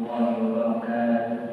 warahmatullahi wabarakatuh.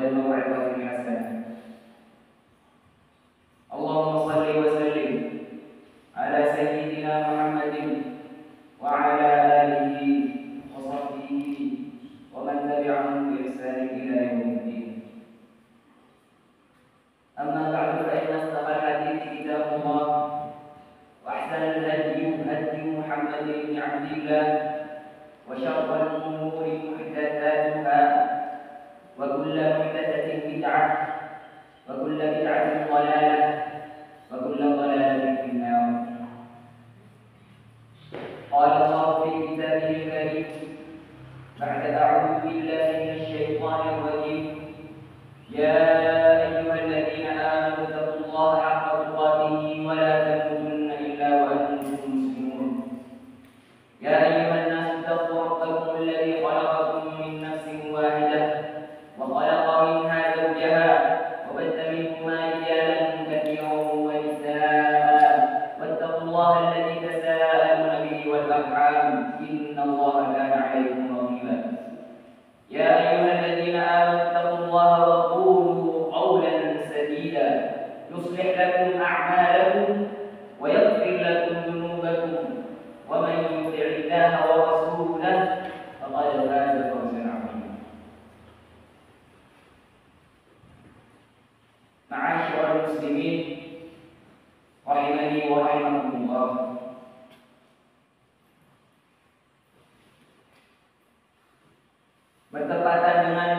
والموعظة الحسنة. اللهم صل وسلم على سيدنا محمد وعلى آله وصحبه ومن تبعهم بإحسان إلى يوم الدين. أما بعد فإن أصدق الحديث كتاب الله وأحسن الهدي هدي محمد بن عبد الله وشر الأمور محدثاتها وكل محدثة بدعة وكل بدعة ضلالة وكل ضلالة في النار. قال الله في كتابه الكريم بعد أعوذ بالله من الشيطان الرجيم: يا أيها الذين آمنوا اتقوا الله حق تقاته ولا تموتن إلا وأنتم مسلمون. يا أيها الناس اتقوا ربكم الذي خلقكم من نفس واحدة وخلق منها زوجها وبث منهما رجالا كثيرا ونساء واتقوا الله الذي تساءلون به والأرحام إن الله كان عليكم رقيبا. يا أيها الذين آمنوا اتقوا الله وقولوا قولا سديدا يصلح لكم أعمالكم ويغفر لكم ذنوبكم ومن يطع الله ورسوله فقد فاز فوزا عظيما. معاشر المسلمين rahimani wa rahimakumullah. Bertepatan dengan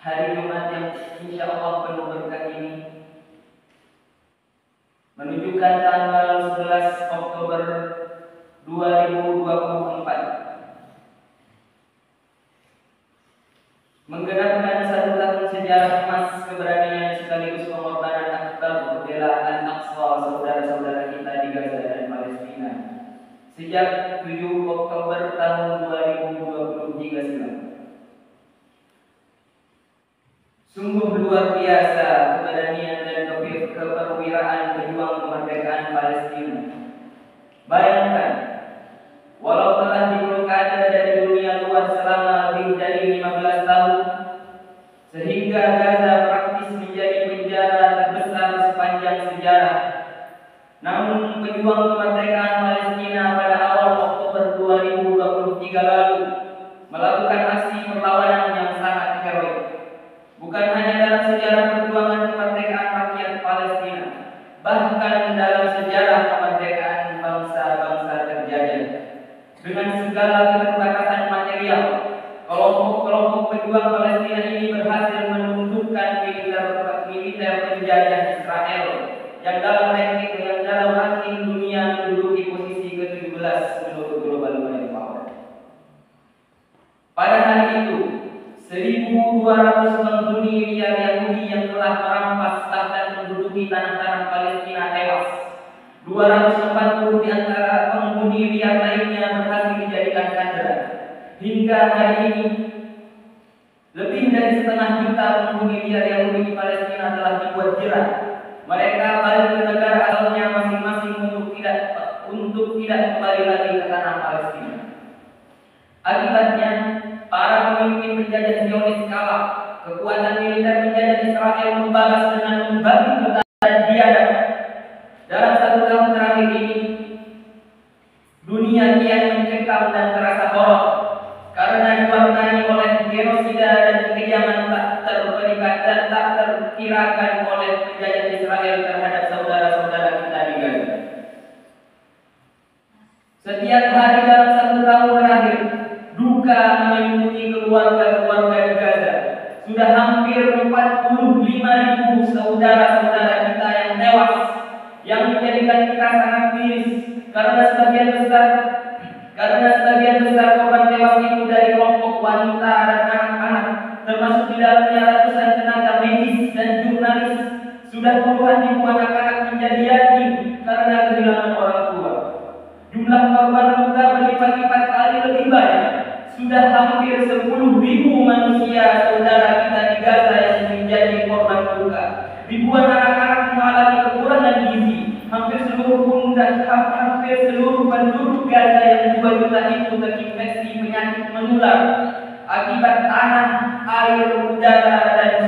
hari Jumat yang insya Allah penuh berkah ini, menunjukkan tanggal 11 Oktober 2024, menggenapkan satu tahun sejarah emas keberanian sekaligus pengorbanan akbar pembelaan Aqsa saudara-saudara kita di Gaza dan Palestina sejak 7 Oktober tahun 2023 silam. Sungguh luar biasa keberanian dan keperwiraan pejuang kemerdekaan Palestina. Bayangkan, walau telah diblokade dari dunia luar selama lebih dari 15 tahun, sehingga Gaza praktis menjadi penjara terbesar sepanjang sejarah, namun pejuang kemerdekaan Palestina pada awal Oktober 2023 lalu melakukan aksi perlawanan yang sangat heroik. Bukan hanya dalam sejarah perjuangan kemerdekaan rakyat Palestina, bahkan dalam sejarah kemerdekaan bangsa-bangsa terjajah. Dengan segala keterbatasan material, kelompok-kelompok pejuang Palestina ini berhasil menundukkan militer penjajah Israel yang dalam ranking dunia menduduki posisi ke-17 menurut Global Money Power. Pada hari itu, 1.200 penghuni liar Yahudi yang telah merampas bahkan menduduki tanah-tanah Palestina tewas. 240 di antara penghuni liar lainnya berhasil dijadikan sandera. Hingga hari ini, lebih dari setengah juta penghuni liar Yahudi di Palestina telah dibuat jerah. Mereka balik ke negara asalnya masing-masing untuk tidak kembali lagi ke tanah Palestina. Akibatnya, para pemimpin penjajah Zionis kalah. Kekuatan militer penjajah Israel membalas dengan membagi keadaan biadab. Dalam 1 tahun terakhir ini, dunia kian mencekam dan terasa horor karena diwarnai oleh genosida dan kekejaman tak terperikat dan tak terkirakan oleh penjajah Israel terhadap saudara-saudara kita di Gaza. Setiap hari dalam 1 tahun terakhir, duka menyelimuti keluarga-keluarga di Gaza. Sudah hampir 45.000 saudara-saudara kita yang tewas, yang menjadikan kita sangat miris karena sebagian besar korban tewas itu dari kelompok wanita dan anak-anak, termasuk di dalamnya ratusan tenaga medis dan jurnalis. Sudah puluhan ribu anak-anak menjadi yatim karena kehilangan orang tua. Jumlah korban luka berlipat-lipat kali lebih banyak. Sudah hampir 10.000 manusia saudara kita di Gaza yang menjadi korban luka. Ribuan anak-anak mengalami kekurangan gizi. Hampir seluruh penduduk Gaza yang 2 juta itu terinfeksi penyakit menular akibat tanah, air, udara, dan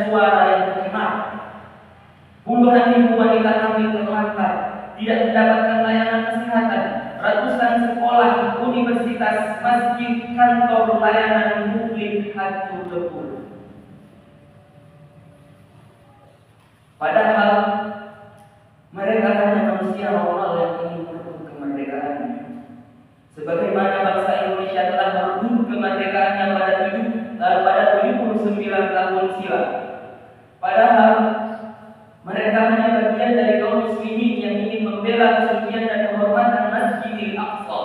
mendapatkan layanan kesehatan, ratusan sekolah, universitas, masjid, kantor, layanan publik hancur lebur. Padahal mereka hanya manusia normal yang ingin merebut kemerdekaannya. Sebagaimana bangsa Indonesia telah merebut kemerdekaannya pada 79 tahun silam. Padahal mereka hanya bagian dari kaum muslimin yang ingin membela kesucian dan kehormatan Masjidil Aqsa,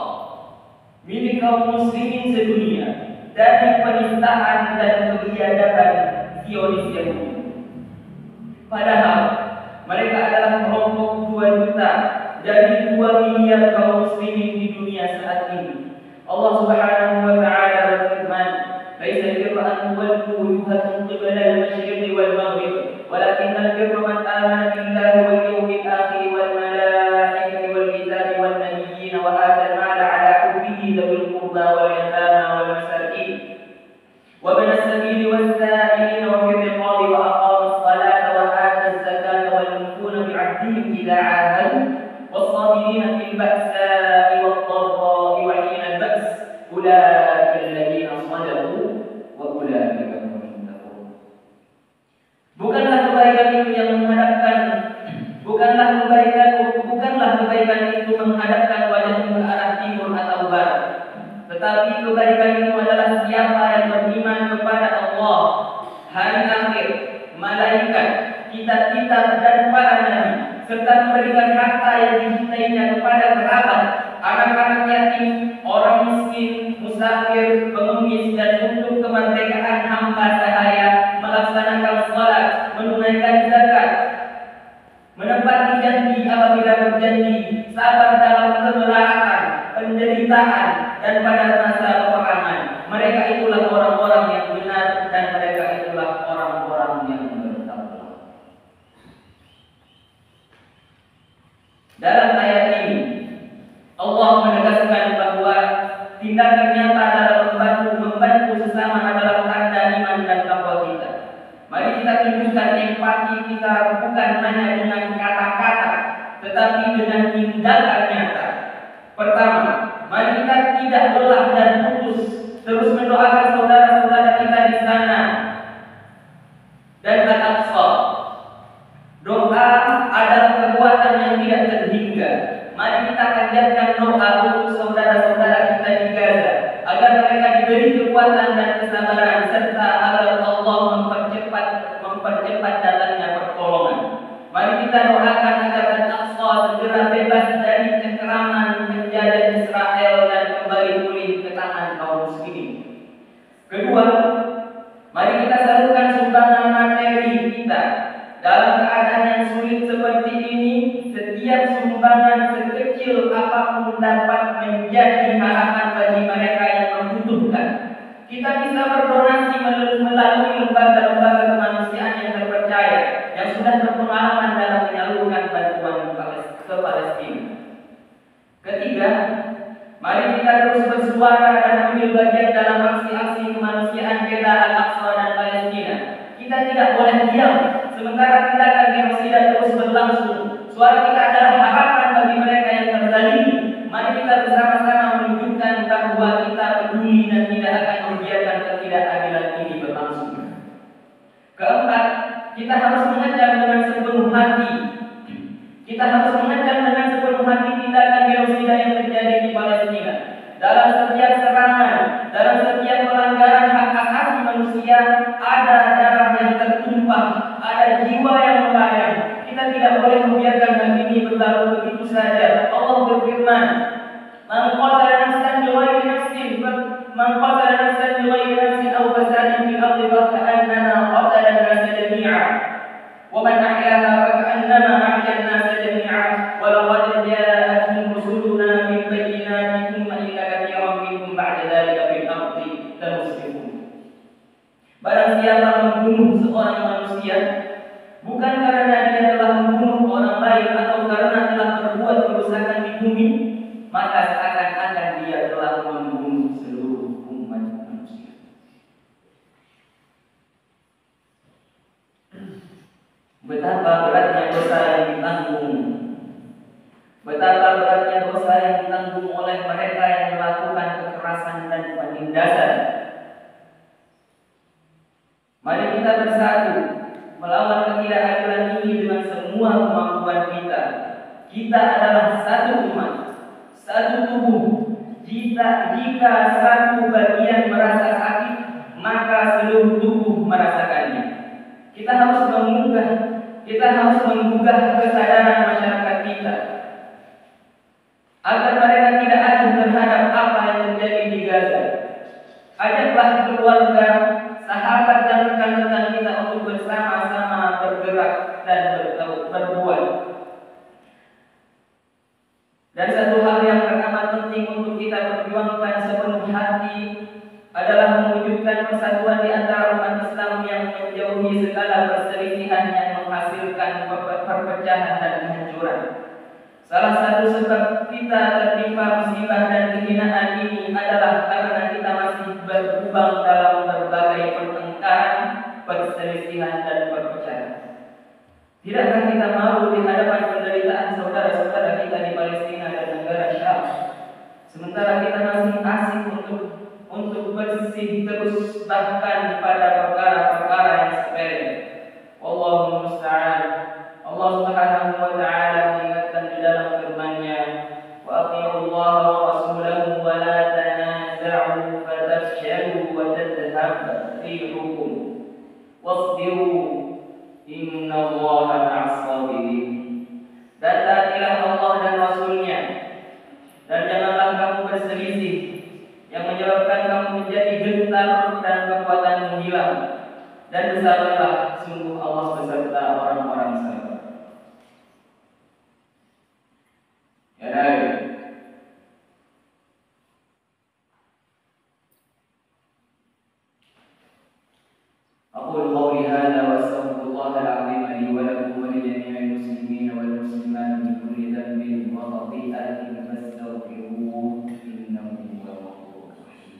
milik kaum muslimin sedunia, dari penistaan dan kebiadaban Zionis Yahudi. Padahal mereka adalah kelompok 2 juta dari 2 miliar kaum muslimin di dunia saat ini. Allah Subhanahu wa taala berfirman, "Laisa al-birra an tuwallu wujuhakum qibala al-masyriqi wal maghrib, walakin al-birra man amana billahi wal yawmil akhir wal malaikati wal kitabi wan nabiyyin wa ata al-mala ala hubbihi dhawil qurba wal yatama wal masakin wa ibn as-sabil was sa'ilin wa fi riqabi wa aqama as-salata wa ata az-zakata wal mufuna bi'ahdihim idza 'ahadu was-sabirina fil ba'sa'i wad-dharra'i wa hina al-ba's ulaika alladhina sadaqu wa ulaika hum muttaqun." Bukanlah kebaikan itu yang menghadapkan itu menghadapkan wajahmu ke arah timur atau barat, tetapi kebaikan itu adalah siapa yang beriman kepada Allah, hari akhir, malaikat, kitab-kitab dan para nabi, serta memberikan harta yang dicintainya kepada kerabat, anak-anak yatim, orang miskin, musafir, pengemis, dan untuk kemerdekaan hamba sahaya, melaksanakan salat, menunaikan zakat, menepati janji apabila berjanji, sabar dalam kemelaratan, penderitaan, dan pada masa peperangan. Mereka itulah orang-orang yang benar, dan mereka itulah orang-orang yang bertakwa. Dalam ayat ini Allah menegaskan bahwa tindakan nyata dalam membantu sesama adalah tanda iman dan takwa kita. Mari kita tunjukkan empati kita bukan hanya dengan kata-kata, tetapi dengan tindakan nyata. Pertama, mari kita tidak lelah dan putus terus mendoakan saudara-saudara kita di sana dan Al-Aqsa. Doa adalah kekuatan yang tidak terhingga. Mari kita panjatkan doa untuk saudara-saudara kita di Gaza, agar mereka diberi kekuatan dan kesabaran, serta agar Allah mempercepat datangnya pertolongan. Mari kita doakan agar Al-Aqsa segera bebas dari cengkeraman penjajah Israel dan kembali pulih ke tangan kaum muslimin. Kedua, mari kita salurkan sumbangan materi kita. Dalam keadaan yang sulit seperti ini, setiap sumbangan sekecil apapun dapat menjadi harapan bagi mereka yang membutuhkan. Kita bisa berdonasi melalui lembaga-lembaga kemanusiaan yang terpercaya, yang sudah berpengalaman dalam menyalurkan bantuan ke Palestina. Ketiga, mari kita terus bersuara dan ambil bagian dalam aksi-aksi kemanusiaan bela Al-Aqsa dan Palestina. Kita tidak boleh diam sementara tindakan genosida terus berlangsung. Suara kita adalah harapan bagi mereka yang terzalimi. Mari kita bersama-sama menunjukkan bahwa kita peduli dan tidak akan membiarkan ketidakadilan ini berlangsung. Keempat, kita harus mengecam dengan sepenuh hati. Kita harus mengecam dengan sepenuh hati tindakan genosida yang terjadi di Palestina. Dalam setiap serangan, dalam setiap pelanggaran hak asasi manusia, ada darah yang tertumpah, ada jiwa yang melayang. Kita tidak boleh membiarkan hal ini berlalu begitu saja. Allah berfirman, "Man qatala nafsan bighairi nafsin aw fasadin fil ardi faka'annama qatala an-nasa jami'a, wa man ahyaha faka'annama ahya an-nasa jami'a, wa laqad ja'atuhum rusuluna bil bayyinati thumma inna katsiran minhum ba'da dhalika fil ardi lamusrifun." Barang siapa membunuh seorang manusia bukan karena dia telah membunuh orang lain atau karena telah berbuat kerusakan di bumi, maka seakan-akan dia telah membunuh seluruh umat manusia. Betapa beratnya dosa yang ditanggung Betapa beratnya dosa yang ditanggung oleh mereka yang melakukan kekerasan dan penindasan. Mari kita bersatu melawan ketidakadilan ini dengan semua kemampuan kita. Kita adalah satu umat, satu tubuh. Jika satu bagian merasa sakit, maka seluruh tubuh merasakannya. Kita harus menggugah kesadaran masyarakat kita agar mereka tidak acuh terhadap apa yang terjadi di Gaza. Ajaklah keluarga, sahabat dan rekan-rekan kita untuk bersama-sama bergerak dan berbuat. Dan satu hal yang teramat penting untuk kita perjuangkan sepenuh hati adalah mewujudkan persatuan di antara umat Islam yang menjauhi segala perselisihan yang menghasilkan perpecahan dan kehancuran. Salah satu sebab kita tertimpa musibah dan kehinaan ini adalah karena kita masih berkubang dalam berbagai pertengkaran, perselisihan dan perpecahan. Tidakkah kita malu di hadapan penderitaan saudara-saudara kita di Palestina dan negara Syam, sementara kita masih asik untuk bersih terus bahkan pada perkara-perkara yang sepele. Wallahu musta'an. Allah Subhanahu wa taala mengingatkan di dalam firman-Nya, "Wa athi'ullaha wa rasulahu wa la tanaza'u fatafshalu wa tadhhab rihukum wasbiru innallaha ma'as sabirin." Dan taatilah Allah dan Rasul-Nya, dan janganlah kamu berselisih yang menyebabkan kamu menjadi gentar dan kekuatanmu hilang. Dan bersabarlah, sungguh Allah beserta orang-orang sabar. Ya Nabi, أقول قولي هذا وأستغفر الله العظيم لي ولكم ولجميع المسلمين والمسلمات من كل ذنب وخطيئة فاستغفروه إنه هو الغفور الرحيم.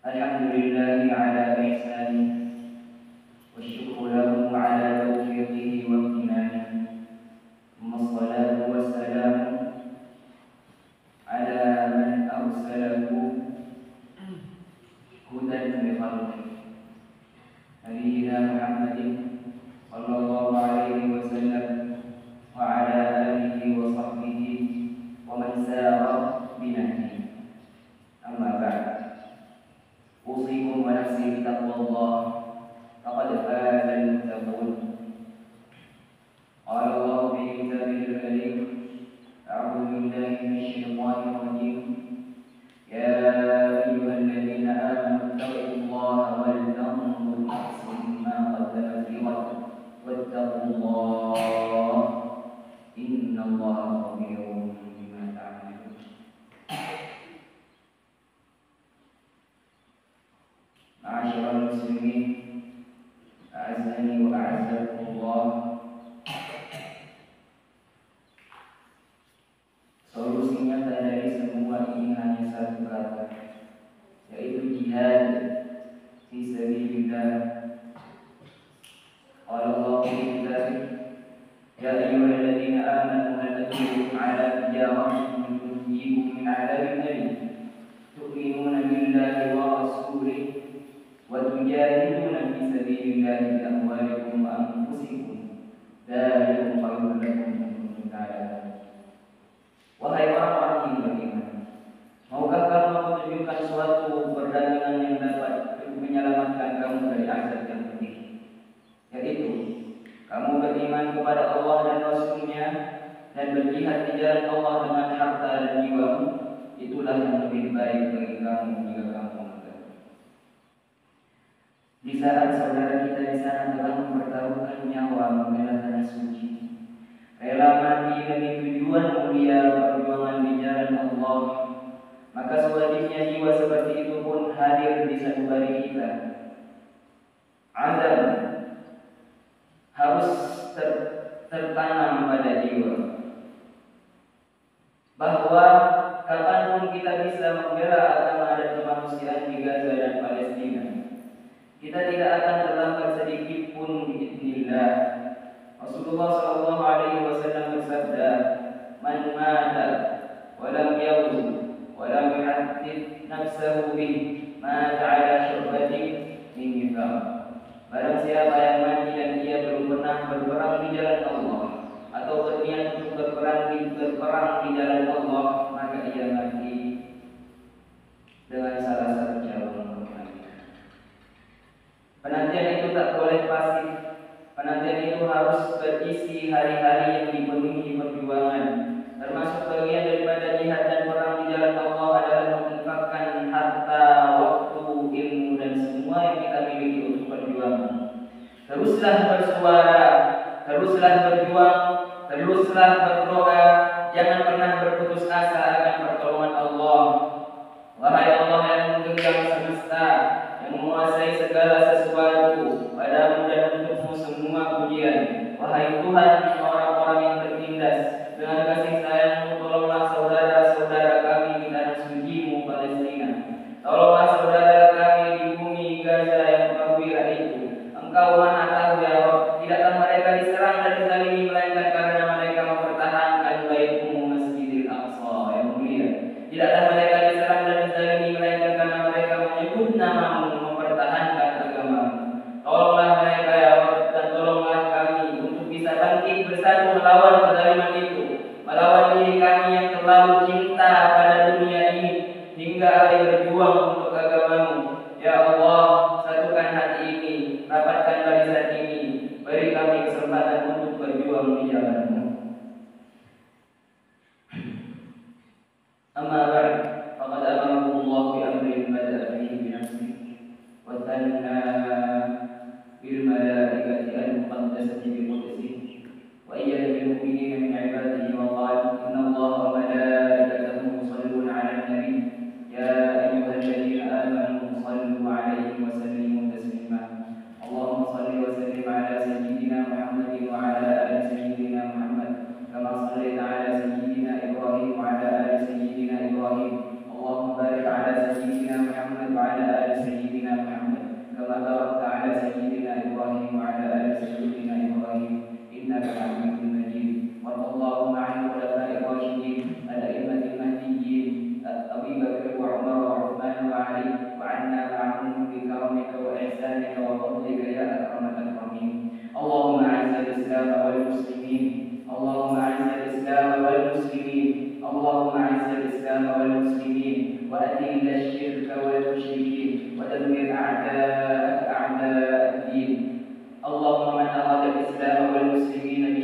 الحمد لله على إحسانه والشكر له على توفيقه وامتنانه، ثم الصلاة والسلام على من أرسله هدى لخلقه نبينا محمد صلى الله عليه وسلم وعلى آله وصحبه ومن سار بنهجه. أما بعد، أوصيكم ونفسي بتقوى الله فقد فاز المتقون. قال الله في كتابه الكريم: أعوذ بالله من الشيطان الرجيم، يا أيها الذين آمنوا اتقوا الله ولتنظر نفس ما قدمت لغد واتقوا الله إن الله خبير بما تعملون. معاشر المسلمين، أعزني وأعزكم الله. Solusinya dari semua ini hanya satu kata, yaitu jihad fi sabilillah. Qala Allah fi kitabih, ya ayyuhalladzina amanu la tadkhulu ala tijaratin tunjikum min 'adabin alim tu'minuna billahi wa rasulihi wa tujahiduna fi sabilillahi bi amwalikum wa anfusikum dzalikum khairun lakum in kuntum ta'lamun. Wahai orang-orang yang beriman, maukah kamu menunjukkan suatu perdagangan yang dapat menyelamatkan kamu dari azab yang pedih, yaitu kamu beriman kepada Allah dan Rasul-Nya dan berjihad di jalan Allah dengan harta dan jiwamu. Itulah yang lebih baik bagi kamu jika kamu mengerti. Di saat saudara kita di sana bertaruh nyawa membela tanah suci, rela mati demi tujuan mulia perjuangan di jalan Allah, maka sewajibnya jiwa seperti itu pun hadir di sanubari kita. Azam harus tertanam pada jiwa bahwa kapanpun kita bisa membela agama dan kemanusiaan di Gaza dan Palestina, kita tidak akan terlambat sedikit pun biidznillah. Rasulullah SAW bersabda, "Man mata wa lam yawzu wa lam yuhaddith nafsahu bih, mata ala syu'batin min nifaq." Barang siapa yang mati dan dia belum pernah berperang di jalan Allah atau berniat untuk berperang di jalan Allah, maka ia mati dengan salah satu cara mengorbankan. Penantian itu tak boleh pasif. Penantian itu harus berisi hari-hari yang dipenuhi perjuangan. Termasuk bagian daripada jihad dan perang di jalan Allah adalah menginfakkan harta, waktu, ilmu dan semua yang kita miliki untuk perjuangan. Teruslah bersuara, teruslah berjuang, teruslah berdoa, jangan pernah berputus asa akan pertolongan Allah. Wahai Allah yang menggenggam semesta, yang menguasai segala sesuatu, padamu dan untukmu semua pujian. Wahai Tuhan orang-orang yang tertindas, dengan kasih sayangmu tolonglah saudara-saudara kami di tanah suci-Mu Palestina. Tolonglah saudara kami di bumi Gaza yang berwira itu. Engkau Maha Tahu ya Rabb, tidaklah mereka diserang dan dizalimi melainkan karena mereka mempertahankan Bait-Mu Masjidil Aqsa yang mulia. Tidaklah mereka diserang dan dizalimi melainkan karena mereka menyebut nama-Mu, mempertahankan agama-Mu. Tolonglah mereka ya Rabb, dan tolonglah kami untuk bisa bangkit bersatu melawan kezaliman itu, melawan diri kami yang terlalu cinta pada dunia ini hingga hari berjuang untuk agama-Mu. Ya Allah, satukan hati ini, rapatkan barisan ini, beri kami kesempatan untuk berjuang di jalan-Mu. Amma ba'd, faqad amarakumullah bi amrin bada'a fihi bi nafsihi wa thanna bil malaikati al-muqaddasati bi qudsihi wa ayyada bil mu'minina min ibadihi wa qala inna Allaha wa malaikatahu yusalluna 'alan nabi ya ayyuhalladzina amanu sallu 'alaihi wa sallimu taslima. Allahumma salli wa sallim 'ala sayyidina Muhammadin wa 'ala ali sayyidina Muhammad kama shallaita 'ala sayyidina Ibrahim wa 'ala ali sayyidina Ibrahim. Allahumma barik 'ala sayyidina Muhammad wa 'ala ali sayyidina Muhammad kama barakta 'ala sayyidina Ibrahim wa 'ala ali sayyidina Ibrahim innaka Hamidum Majid. Allahumma 'an khulafa'ir rasyidin al-a'immatil mahdiyyin Abi Bakr wa Umar wa Uthman wa Ali wa 'anna ma'ahum bi karamika wa ihsanika wa fadlika ya akramal akramin. Allahumma 'azzil Islam wal muslimin. Allahumma 'azzil Islam wal muslimin. Allahumma 'azzil Islam wal muslimin wa adhill asy-syirka wal musyrikin wa dammir a'da'aka a'da'ad-din. Allahumma man arada al-Islam wal muslimin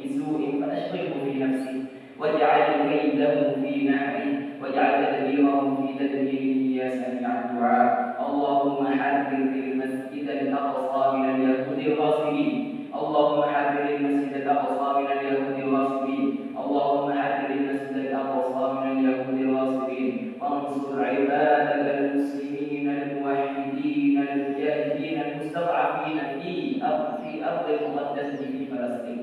bisu'in fa'ashghilhu fi nafsihi waj'al kaydahu fi nahrihi waj'al tadbirahu fi tadbirihi ya sami'ad du'a. Allahumma harrir al-masjid al-aqsa min al-yahudi al-ghasibin. Allahumma harrir al-masjid al-aqsa min al-yahudi al-ghasibin. Allahumma harrir al-masjid al-aqsa min al-yahudi al-ghasibin. Wansur 'ibadaka al-muslimin al-muwahhidin al-mujahidin al-mustad'afin fi ardi al-muqaddasah fi Palestin.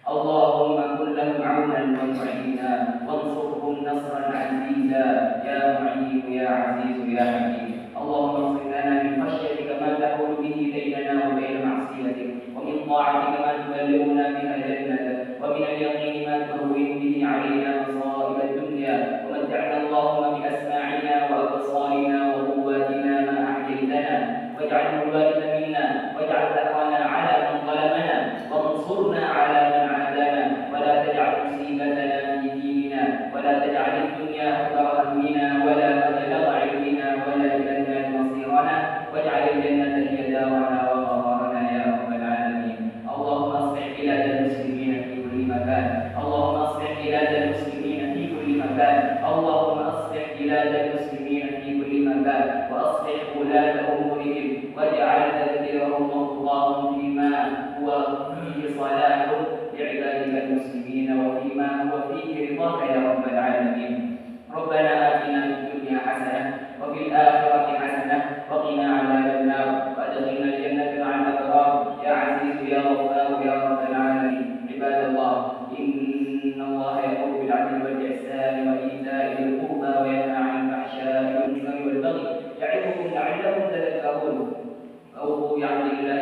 Allahumma kun lahum 'aunan wa mu'ina wansurhum nasran 'aziza ya mu'in ya 'aziz ya hakim. Allahumma ighfir lana min khashyatika ma tahulu bihi bainana wa bain ma'siyatik wa min ta'atika ma tuballighuna biha jannatak wa min al-yaqini ma tuhawwinu bihi 'alaina masa'ib ad-dunya wa mat'na Allahumma bi asma'ina wa absarina wa quwwatina ma ahyaytana waj'alhu al-waritha minna waj'al tha'rana 'ala man zalamana wansurna 'ala man 'adana wa la taj'al musibatana fi dinina wa la taj'al ad-dunya akbar hammina wa la mablagha 'ilmina wa la ila an-nar masirana waj'al al-jannata hiya darana wa qararana ya rabbal 'alamin. Allahumma aslih bilad al-muslimin fi kulli makan. Allahumma aslih bilad al-muslimin fi kulli makan. Allahumma aslih bilad al-muslimin fi kulli makan wa aslih ulata umurihim waj'al tadbirahum Allahumma fima أوفوا بعهد الله